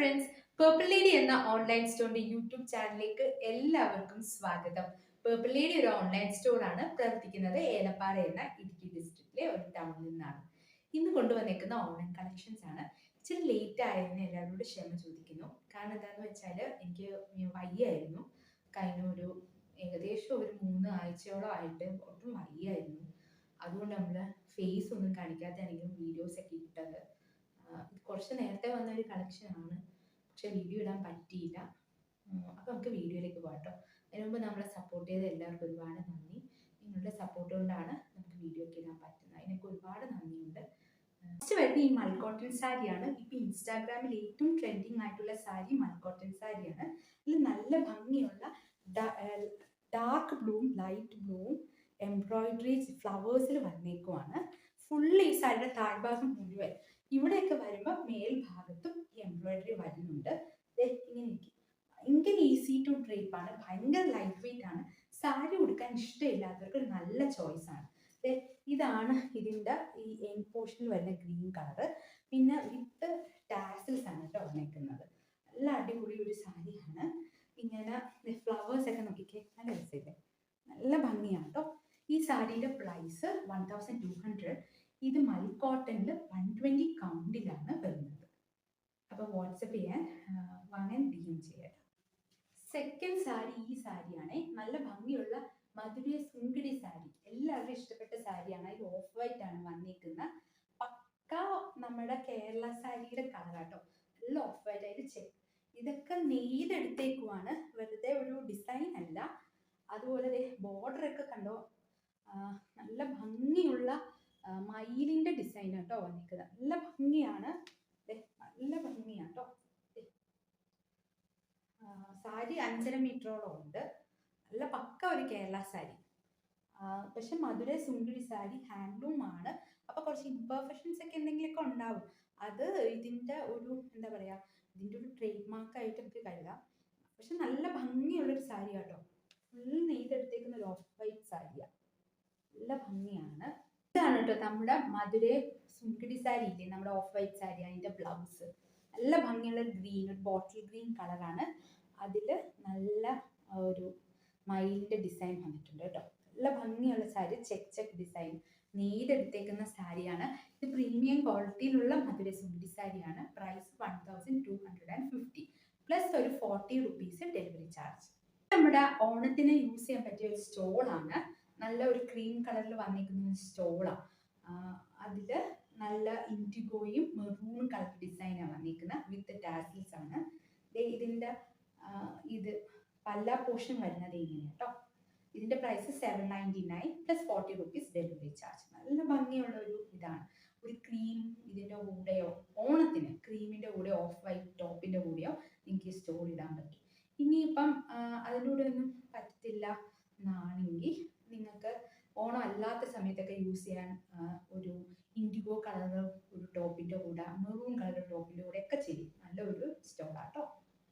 Friends, purple lady എന്ന online സ്റ്റോറിന്റെ YouTube ചാനലിലേക്ക് എല്ലാവർക്കും സ്വാഗതം. പേർപ്പിൾ ലേഡി ഒരു ഓൺലൈൻ സ്റ്റോർ ആണ്, പ്രവർത്തിക്കുന്നത് ഏലപ്പാറ എന്ന ഇടുക്കി ഡിസ്ട്രിക്റ്റിലെ ഒരു ടൗണിൽ നിന്നാണ്. ഇന്ന് കൊണ്ടുവന്നേക്കുന്ന ഓൺലൈൻ കളക്ഷൻസ് ആണ്. ഇച്ചിരി ലേറ്റ് ആയതിന് എല്ലാവരോടും ക്ഷമ ചോദിക്കുന്നു. കാരണം എന്താണെന്ന് വെച്ചാൽ എനിക്ക് വയ്യായിരുന്നു. കഴിഞ്ഞ ഏകദേശം ഒരു 3 ആഴ്ചയോളം ആയിട്ട് ഒട്ടും വയ്യായിരുന്നു. അതുകൊണ്ട് നമ്മൾ ഫേസ് ഒന്നും കാണിക്കാതെയാണെങ്കിലും വീഡിയോസ് ഒക്കെ ഇട്ടത്. കുറച്ച് നേരത്തെ വന്ന ഒരു കളക്ഷൻ ആണ്, പക്ഷെ വീഡിയോ ഇടാൻ പറ്റിയില്ല. അപ്പോൾ നമുക്ക് വീഡിയോയിലേക്ക് പോകാം കേട്ടോ. അതിന് മുമ്പ് നമ്മളെ സപ്പോർട്ട് ചെയ്ത എല്ലാവർക്കും ഒരുപാട് നന്ദി. നിങ്ങളുടെ സപ്പോർട്ട് കൊണ്ടാണ് നമുക്ക് വീഡിയോ ഒക്കെ ഇടാൻ പറ്റുന്നത്. അതിനൊക്കെ ഒരുപാട് നന്ദിയുണ്ട്. ഫസ്റ്റ് വരുന്ന ഈ മൽക്കോട്ടൺ സാരിയാണ്. ഇപ്പം ഇൻസ്റ്റാഗ്രാമിൽ ഏറ്റവും ട്രെൻഡിങ് ആയിട്ടുള്ള സാരി മൽക്കോട്ടൺ സാരിയാണ്. ഇതിൽ നല്ല ഭംഗിയുള്ള ഡാർക്ക് ബ്ലൂവും ലൈറ്റ് ബ്ലൂവും എംബ്രോയിഡറി ഫ്ലവേഴ്സിൽ വന്നേക്കുവാണ്. ഫുള്ള് ഈ സാരിയുടെ താഴ്ഭാഗം മുഴുവൻ ഇവിടെയൊക്കെ വരുമ്പോൾ മേൽഭാഗത്തും ഈ എംബ്രോയിഡറി വരുന്നുണ്ട്. ഭയങ്കര ഈസി ടു ഡ്രേപ്പ് ആണ്, ഭയങ്കര ലൈറ്റ് വെയിറ്റ് ആണ്. സാരി ഉടുക്കാൻ ഇഷ്ടമില്ലാത്തവർക്ക് ഒരു നല്ല ചോയ്സ് ആണ്. ഇതാണ് ഇതിൻ്റെ ഈ എൻഡ് പോർഷനിൽ വരുന്ന ഗ്രീൻ കളറ്. പിന്നെ വിത്ത് ടാസിൽസ് ആണ് കേട്ടോ വന്നേക്കുന്നത്. നല്ല അടിപൊളി ഒരു സാരിയാണ്. ഇങ്ങനെ ഫ്ലവേഴ്സ് ഒക്കെ നോക്കിക്കേ, നല്ല രസമില്ലേ, നല്ല ഭംഗിയാണ് കേട്ടോ. ഈ സാരിയുടെ പ്രൈസ് 1200. ഇത് മൽക്കോട്ടണിൽ 120 കൗണ്ടിലാണ് വരുന്നത്. അപ്പോൾ വാട്സപ്പ് ചെയ്യാൻ വാങ്ങാൻ DM ചെയ്യാം. സെക്കൻഡ് സാരി ഈ സാരിയാണ്. നല്ല ഭംഗിയുള്ള മധുരൈ സുങ്കിടി സാരി, എല്ലാവരും ഇഷ്ടപ്പെട്ട സാരിയാണ്. ഇത് ഓഫ് വൈറ്റ് ആണ് വന്നിരിക്കുന്നത്. പക്ക നമ്മുടെ കേരള സാരിയുടെ കളറാട്ടോ. നല്ല ഓഫ് വൈറ്റ് ആയിട്ട് ചെക്ക്. ഇതൊക്കെ നെയ്തെടുത്തേക്കുവാണ്, വെറുതെ ഒരു ഡിസൈൻ അല്ല. അതുപോലെ ബോർഡർ ഒക്കെ കണ്ടോ, നല്ല ഭംഗിയുള്ള മയിലിന്റെ ഡിസൈൻ കേട്ടോ വന്നിരിക്കുന്നത്. നല്ല ഭംഗിയാണ്, നല്ല ഭംഗിയാണ് കേട്ടോ. സാരി 5.5 മീറ്ററോളം ഉണ്ട്. നല്ല പക്ക ഒരു കേരള സാരി. പക്ഷെ മധുരൈ സുന്ദരി സാരി ഹാൻഡ്ലൂം ആണ്. അപ്പൊ കുറച്ച് ഇംപെർഫെക്ഷൻസ് ഒക്കെ എന്തെങ്കിലുമൊക്കെ ഉണ്ടാവും. അത് ഇതിന്റെ ഒരു എന്താ പറയാ, ഇതിന്റെ ഒരു ട്രേഡ് മാർക്ക് ആയിട്ട് നമുക്ക് കരുതാം. പക്ഷെ നല്ല ഭംഗിയുള്ളൊരു സാരി കേട്ടോ. ഫുൾ നെയ്തെടുത്തേക്കുന്ന ഒരു ഓഫ് വൈറ്റ് സാരിയാണ്, നല്ല ഭംഗിയാണ്. ഇതാണ് കേട്ടോ നമ്മുടെ മധുരൈ സുങ്കിടി സാരി ഇല്ലേ, നമ്മുടെ ഓഫ് വൈറ്റ് സാരി. അതിന്റെ ബ്ലൗസ് നല്ല ഭംഗിയുള്ള ഗ്രീൻ, ഒരു ബോട്ടിൽ ഗ്രീൻ കളറാണ്. അതിൽ നല്ല ഒരു മയിലിന്റെ ഡിസൈൻ വന്നിട്ടുണ്ട് കേട്ടോ. നല്ല ഭംഗിയുള്ള സാരി, ചെക്ക് ഡിസൈൻ നെയ്തെടുത്തേക്കുന്ന സാരിയാണ്. ഇത് പ്രീമിയം ക്വാളിറ്റിയിലുള്ള മധുരൈ സുങ്കിടി സാരിയാണ്. പ്രൈസ് 1250 പ്ലസ് ഒരു 40 rupees ഡെലിവറി ചാർജ്. നമ്മുടെ ഓണത്തിന് യൂസ് ചെയ്യാൻ പറ്റിയ ഒരു സ്റ്റോളാണ്. നല്ല ഒരു ക്രീം കളറിൽ വന്നിരിക്കുന്ന ഒരു സ്റ്റോളാണ്. അതിൽ നല്ല ഇൻഡിഗോയും മെറൂൺ കളർ ഡിസൈനാണ് വന്നിരിക്കുന്നത്. വിത്ത് ടാസിൽസ് ആണ്. ഇതിൻ്റെ ഇത് പല്ല പോർഷൻ വരുന്നത് ഇങ്ങനെ കേട്ടോ. ഇതിൻ്റെ price 799 plus 40 rupees delivery charge. നല്ല ഭംഗിയുള്ള ഒരു ഇതാണ്. ഒരു ക്രീം ഇതിൻ്റെ കൂടെയോ, ഓണത്തിന് ക്രീമിൻ്റെ കൂടെ ഓഫ് വൈറ്റ് ടോപ്പിൻ്റെ കൂടെയോ നിങ്ങൾക്ക് ഈ സ്റ്റോൾ ഇടാൻ പറ്റും. ഇനിയിപ്പം അതിലൂടെ ഒന്നും പറ്റത്തില്ല എന്നാണെങ്കിൽ നിങ്ങൾക്ക് ഓണം അല്ലാത്ത സമയത്തൊക്കെ യൂസ് ചെയ്യാൻ ഒരു ഇൻഡിഗോ കളർ ഒരു ടോപ്പിൻ്റെ കൂടെ, മെറൂൺ കളർ ടോപ്പിൻ്റെ കൂടെ ഒക്കെ ചെയ്യും. നല്ലൊരു സ്റ്റോളാട്ടോ.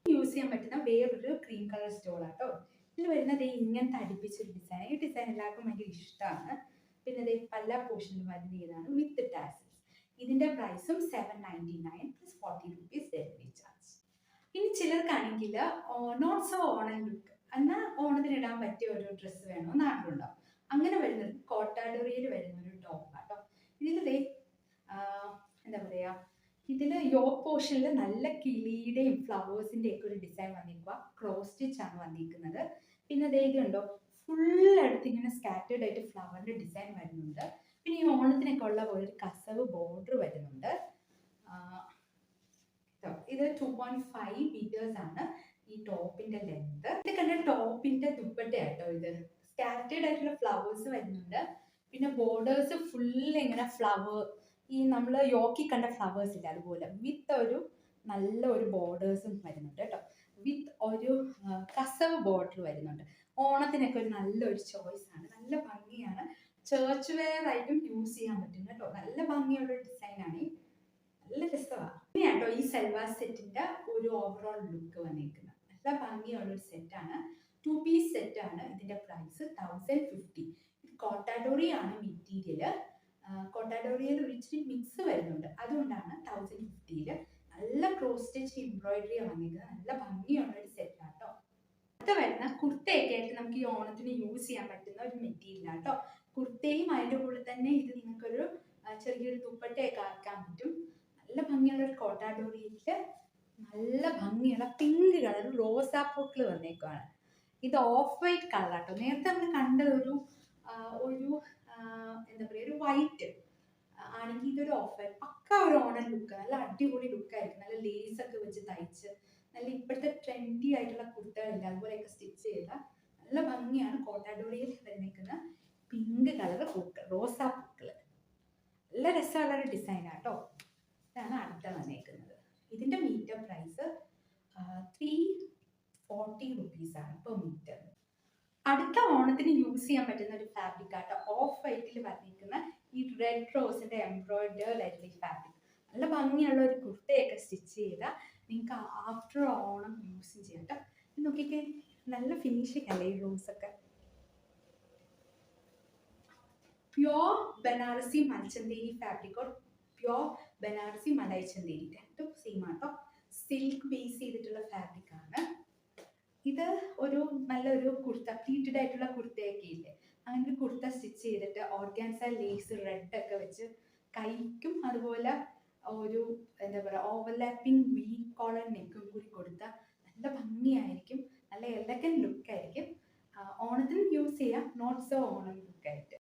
യൂസ് ചെയ്യാൻ പറ്റുന്ന വേറൊരു ക്രീം കളർ സ്റ്റോളാട്ടോ. ഇതിൽ വരുന്നത് ഇങ്ങനത്തെ അടുപ്പിച്ചൊരു ഡിസൈൻ. ഈ ഡിസൈൻ എല്ലാവർക്കും ഭയങ്കര ഇഷ്ടമാണ്. പിന്നെ പല്ല പോർഷനിൽ വരുന്ന ഇതാണ് വിത്ത് ടാസിൽസ്. ഇതിൻ്റെ പ്രൈസും 799 പ്ലസ് 40 rupees ഡെലിവറി ചാർജ്. ഇനി ചിലർക്കാണെങ്കിൽ നോട്ട് സോ ഓണം ലുക്ക്, എന്നാൽ ഓണത്തിന് ഇടാൻ പറ്റിയ ഒരു ഡ്രസ്സ് വേണമെന്ന് ആഗ്രഹമുണ്ടാവും. അങ്ങനെ വരുന്നത് കോട്ടാഡോറിയിൽ വരുന്ന ഒരു ടോപ്പാട്ടോ. ഇതിൽ എന്താ പറയുക, ഇതിൽ യോക്ക് പോർഷനിൽ നല്ല കിളിയുടെയും ഫ്ലവേഴ്സിൻ്റെ ഒക്കെ ഒരു ഡിസൈൻ വന്നിരിക്കുക. ക്രോസ് സ്റ്റിച്ച് ആണ് വന്നിരിക്കുന്നത്. പിന്നെ ഇതുണ്ടോ, ഫുൾ അടുത്ത് ഇങ്ങനെ സ്കാറ്റേർഡ് ആയിട്ട് ഫ്ലവറിൻ്റെ ഡിസൈൻ വരുന്നുണ്ട്. പിന്നെ ഈ ഓണത്തിനൊക്കെ ഉള്ള പോലെ ഒരു കസവ് ബോർഡർ വരുന്നുണ്ട്. ഇത് 2.5 meters ആണ് ഈ ടോപ്പിന്റെ ലെങ്ത്. ഇത് കണ്ട ടോപ്പിന്റെ ദുപ്പട്ടയാട്ടോ. ഇത് സ്കാറ്റേർഡ് ആയിട്ടുള്ള ഫ്ലവേഴ്സ് വരുന്നുണ്ട്. പിന്നെ ബോർഡേഴ്സ് ഫുള്ള് ഇങ്ങനെ ഫ്ലവർ, ഈ നമ്മൾ യോക്കി കണ്ട ഫ്ലവേഴ്സ് ഇല്ല അതുപോലെ വിത്ത് ഒരു നല്ല ഒരു ബോർഡേഴ്സും വരുന്നുണ്ട് കേട്ടോ. വിത്ത് ഒരു കസവ് ബോർഡർ വരുന്നുണ്ട്. ഓണത്തിനൊക്കെ ഒരു നല്ലൊരു ചോയ്സ് ആണ്. നല്ല ഭംഗിയാണ്. ചേർച്ച് വെയർ ആയിട്ടും യൂസ് ചെയ്യാൻ പറ്റും കേട്ടോ. നല്ല ഭംഗിയുള്ള ഡിസൈനാണ്. നല്ല രസമാണ്. ഇനിയാട്ടോ ഈ സൽവാർ സെറ്റിന്റെ ഒരു ഓവറോൾ ലുക്ക് വന്നിരിക്കുന്നത്. നല്ല ഭംഗിയുള്ള ഒരു സെറ്റാണ്. 2 piece സെറ്റാണ്. ഇതിന്റെ പ്രൈസ് 1050. ഇത് കോട്ടാഡോറി ആണ് മെറ്റീരിയൽ. കോട്ടാഡോറിയിൽ ഒരു ഇച്ചിരി മിക്സ് വരുന്നുണ്ട്, അതുകൊണ്ടാണ് 1050. നല്ല ക്രോസ് സ്റ്റിച്ച് എംബ്രോയിഡറിയാണ് വന്നിരിക്കുന്നത്. നല്ല ഭംഗിയുള്ള ഒരു സെറ്റ് ആട്ടോ. അടുത്ത വരുന്ന കുർത്തയൊക്കെ ആയിട്ട് നമുക്ക് ഈ ഓണത്തിന് യൂസ് ചെയ്യാൻ പറ്റുന്ന ഒരു മെറ്റീരിയൽ ആട്ടോ. കുർത്തയും അതിൻ്റെ കൂടെ തന്നെ ഇത് നിങ്ങൾക്കൊരു ചെറിയൊരു ദുപ്പട്ടയൊക്കെ ആക്കാൻ പറ്റും. നല്ല ഭംഗിയുള്ള ഒരു കോട്ടാഡോറിയില് നല്ല ഭംഗിയുള്ള പിങ്ക് കളർ റോസാപ്പൂക്കൾ വന്നേക്കുവാണ്. ഇത് ഓഫ് വൈറ്റ് കളർ ആട്ടോ. നേരത്തെ നമ്മൾ കണ്ടത് ഒരു എന്താ പറയുക, ഒരു വൈറ്റ് ആണെങ്കിൽ ഇതൊരു ഓഫ് വൈറ്റ്. പക്ക ഒരു ഓണം ലുക്ക്, നല്ല അടിപൊളി ലുക്കായിരിക്കും. നല്ല ലേസ് ഒക്കെ വെച്ച് തയ്ച്ച് നല്ല ഇപ്പോഴത്തെ ട്രെൻഡി ആയിട്ടുള്ള കുർത്തകളില്ല അതുപോലെയൊക്കെ സ്റ്റിച്ച് ചെയ്ത നല്ല ഭംഗിയാണ്. കോട്ടാഡോറിയിൽ വന്നേക്കുന്ന പിങ്ക് കളർ പൂക്കൾ, റോസാ പൂക്കൾ, നല്ല രസമുള്ള ഒരു ഡിസൈൻ ആട്ടോ. ഇതാണ് അടുത്ത വന്നേക്കുന്നത്. ഇതിന്റെ മീറ്റർ പ്രൈസ് 340 റുപ്പീസാണ് പെർ മീറ്റർ. അടുത്ത ഓണത്തിന് യൂസ് ചെയ്യാൻ പറ്റുന്ന ഒരു ഫാബ്രിക് ആട്ടോ. ഓഫ് വൈറ്റിൽ വന്നിരിക്കുന്ന ഈ റെഡ് റോസിന്റെ എംബ്രോയിഡേർഡ് ആയിട്ടുള്ള ഈ ഫാബ്രിക് നല്ല ഭംഗിയുള്ള ഒരു കുർത്തയൊക്കെ സ്റ്റിച്ച് ചെയ്താൽ നിങ്ങൾക്ക് ആഫ്റ്റർ ഓണം യൂസ് ചെയ്യാം കേട്ടോ. നോക്കിക്കേ, നല്ല ഫിനിഷിംഗ് അല്ലേ ഈ റോസ് ഒക്കെ. പ്യോർ ബനാറസി മൽച്ചന്തേരി ഫാബ്രിക് ഓർ പ്യോർ ബനാറസി മലായി ചന്തേരി, രണ്ടും സെയിം ആട്ടോ. സിൽക്ക് ബേസ് ചെയ്തിട്ടുള്ള ഫാബ്രിക് ആണ് ഇത്. ഒരു നല്ലൊരു കുർത്ത, പ്ലീറ്റഡ് ആയിട്ടുള്ള കുർത്തയൊക്കെ ഇല്ലേ, അങ്ങനെ ഒരു കുർത്ത സ്റ്റിച്ച് ചെയ്തിട്ട് ഓർഗാൻസ ലേസ് റെഡ് ഒക്കെ വെച്ച് കൈക്കും അതുപോലെ ഒരു എന്താ പറയുക ഓവർലാപ്പിംഗ് വി കോളർ നെക്കും കൂടി കൊടുത്താൽ നല്ല ഭംഗിയായിരിക്കും. നല്ല എലഗൻ ലുക്കായിരിക്കും. ഓണത്തിന് യൂസ് ചെയ്യാം, നോട്ട് സോ ഓണം ലുക്കായിട്ട്.